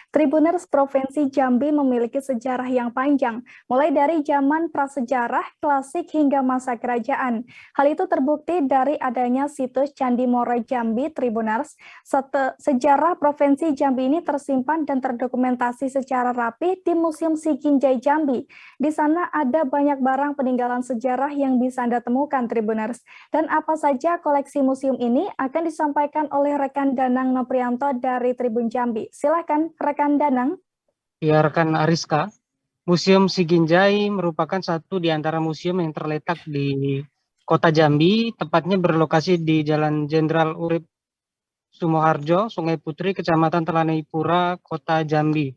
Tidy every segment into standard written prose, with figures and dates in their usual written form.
Tribuners Provinsi Jambi memiliki sejarah yang panjang, mulai dari zaman prasejarah, klasik hingga masa kerajaan. Hal itu terbukti dari adanya situs Candi Moro Jambi Tribuners. Sejarah Provinsi Jambi ini tersimpan dan terdokumentasi secara rapi di Museum Siginjai Jambi. Di sana ada banyak barang peninggalan sejarah yang bisa Anda temukan, Tribuners. Dan apa saja koleksi museum ini akan disampaikan oleh rekan Danang Noprianto dari Tribun Jambi. Silakan, rekan Danang. Ya, rekan Ariska, Museum Siginjai merupakan satu di antara museum yang terletak di Kota Jambi, tepatnya berlokasi di Jalan Jenderal Urip Sumoharjo, Sungai Putri, Kecamatan Telanai Kota Jambi.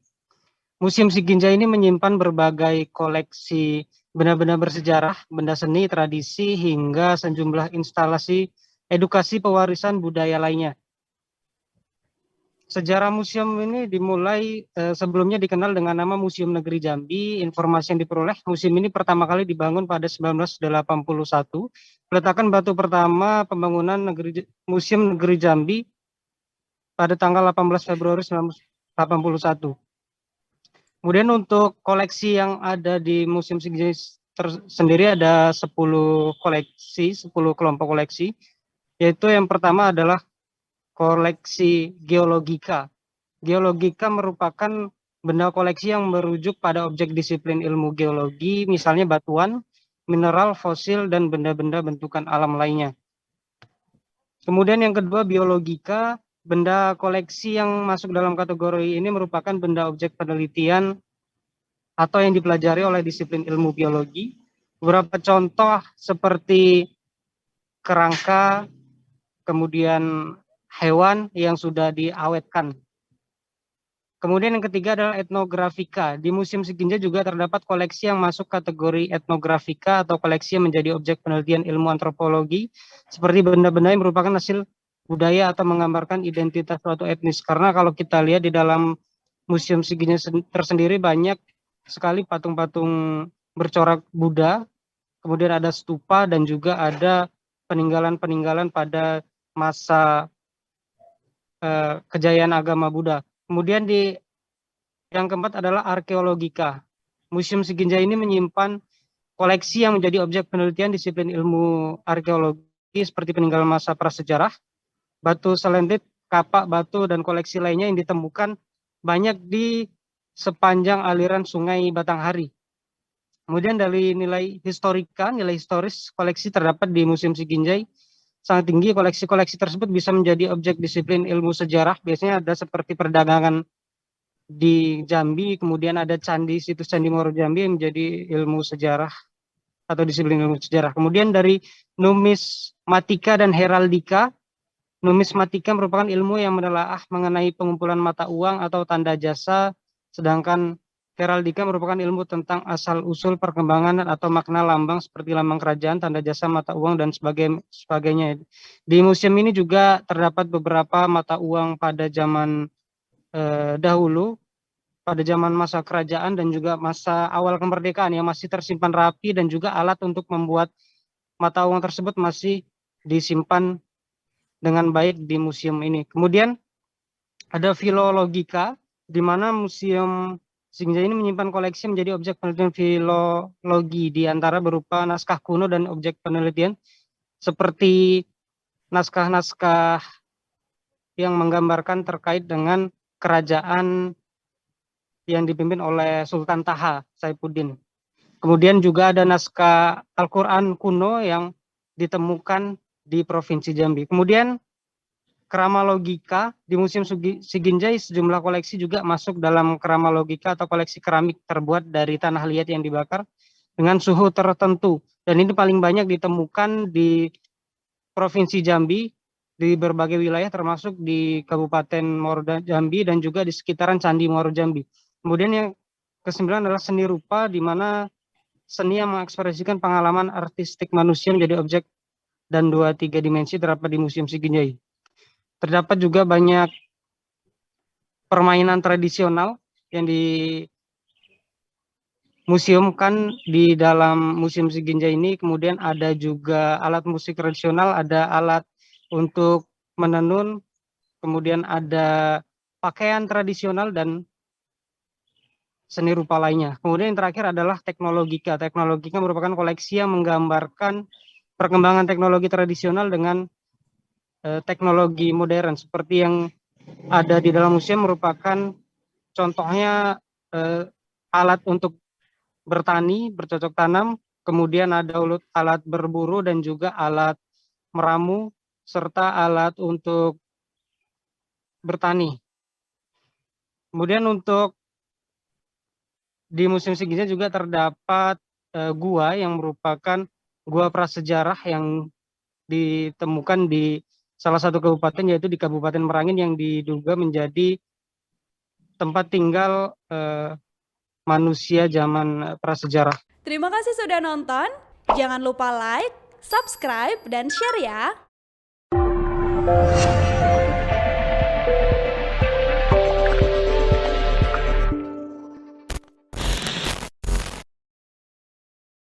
Museum Siginjai ini menyimpan berbagai koleksi benda-benda bersejarah, benda seni, tradisi, hingga sejumlah instalasi edukasi pewarisan budaya lainnya. Sejarah museum ini dimulai sebelumnya dikenal dengan nama Museum Negeri Jambi. Informasi yang diperoleh, museum ini pertama kali dibangun pada 1981. Peletakan batu pertama pembangunan Museum Negeri Jambi pada tanggal 18 Februari 1981. Kemudian untuk koleksi yang ada di Museum Siginjai sendiri ada 10 koleksi, 10 kelompok koleksi. Yaitu yang pertama adalah koleksi geologika. Geologika merupakan benda koleksi yang merujuk pada objek disiplin ilmu geologi, misalnya batuan, mineral, fosil, dan benda-benda bentukan alam lainnya. Kemudian yang kedua, biologika. Benda koleksi yang masuk dalam kategori ini merupakan benda objek penelitian atau yang dipelajari oleh disiplin ilmu biologi. Beberapa contoh seperti kerangka, kemudian hewan yang sudah diawetkan. Kemudian yang ketiga adalah etnografika. Di Museum Siginjai juga terdapat koleksi yang masuk kategori etnografika atau koleksi yang menjadi objek penelitian ilmu antropologi, seperti benda-benda yang merupakan hasil budaya atau menggambarkan identitas suatu etnis. Karena kalau kita lihat di dalam Museum Siginjai tersendiri banyak sekali patung-patung bercorak Buddha, kemudian ada stupa dan juga ada peninggalan-peninggalan pada masa kejayaan agama Buddha. Kemudian yang keempat adalah arkeologika. Museum Siginjai ini menyimpan koleksi yang menjadi objek penelitian disiplin ilmu arkeologi seperti peninggalan masa prasejarah, batu selendit, kapak batu, dan koleksi lainnya yang ditemukan banyak di sepanjang aliran sungai Batanghari. Kemudian dari nilai historika, nilai historis koleksi terdapat di Museum Siginjai sangat tinggi. Koleksi-koleksi tersebut bisa menjadi objek disiplin ilmu sejarah. Biasanya ada seperti perdagangan di Jambi, kemudian ada situs Candi Moro Jambi yang menjadi ilmu sejarah atau disiplin ilmu sejarah. Kemudian dari numismatika dan heraldika. Numismatika merupakan ilmu yang menelaah mengenai pengumpulan mata uang atau tanda jasa, sedangkan heraldika merupakan ilmu tentang asal-usul perkembangan atau makna lambang seperti lambang kerajaan, tanda jasa, mata uang, dan sebagainya. Di museum ini juga terdapat beberapa mata uang pada zaman dahulu, pada zaman masa kerajaan dan juga masa awal kemerdekaan yang masih tersimpan rapi, dan juga alat untuk membuat mata uang tersebut masih disimpan dengan baik di museum ini. Kemudian ada filologika, di mana Museum Siginjai ini menyimpan koleksi menjadi objek penelitian filologi, di antara berupa naskah kuno dan objek penelitian seperti naskah-naskah yang menggambarkan terkait dengan kerajaan yang dipimpin oleh Sultan Taha Saifuddin. Kemudian juga ada naskah Al-Quran kuno yang ditemukan di Provinsi Jambi. Kemudian keramologika, di Museum Siginjai sejumlah koleksi juga masuk dalam keramologika atau koleksi keramik terbuat dari tanah liat yang dibakar dengan suhu tertentu. Dan ini paling banyak ditemukan di Provinsi Jambi, di berbagai wilayah termasuk di Kabupaten Muaro Jambi dan juga di sekitaran Candi Muaro Jambi. Kemudian yang kesembilan adalah seni rupa, di mana seni yang mengekspresikan pengalaman artistik manusia menjadi objek dan 2-3 dimensi terdapat di Museum Siginjai. Terdapat juga banyak permainan tradisional yang dimuseumkan di dalam Museum Siginjai ini. Kemudian ada juga alat musik tradisional, ada alat untuk menenun, kemudian ada pakaian tradisional dan seni rupa lainnya. Kemudian yang terakhir adalah teknologika. Teknologika merupakan koleksi yang menggambarkan perkembangan teknologi tradisional dengan teknologi modern. Seperti yang ada di dalam museum merupakan contohnya alat untuk bertani, bercocok tanam, kemudian ada alat berburu dan juga alat meramu, serta alat untuk bertani. Kemudian untuk di Museum Siginjai juga terdapat gua yang merupakan gua prasejarah yang ditemukan di salah satu kabupaten, yaitu di Kabupaten Merangin, yang diduga menjadi tempat tinggal manusia zaman prasejarah. Terima kasih sudah nonton. Jangan lupa like, subscribe, dan share ya.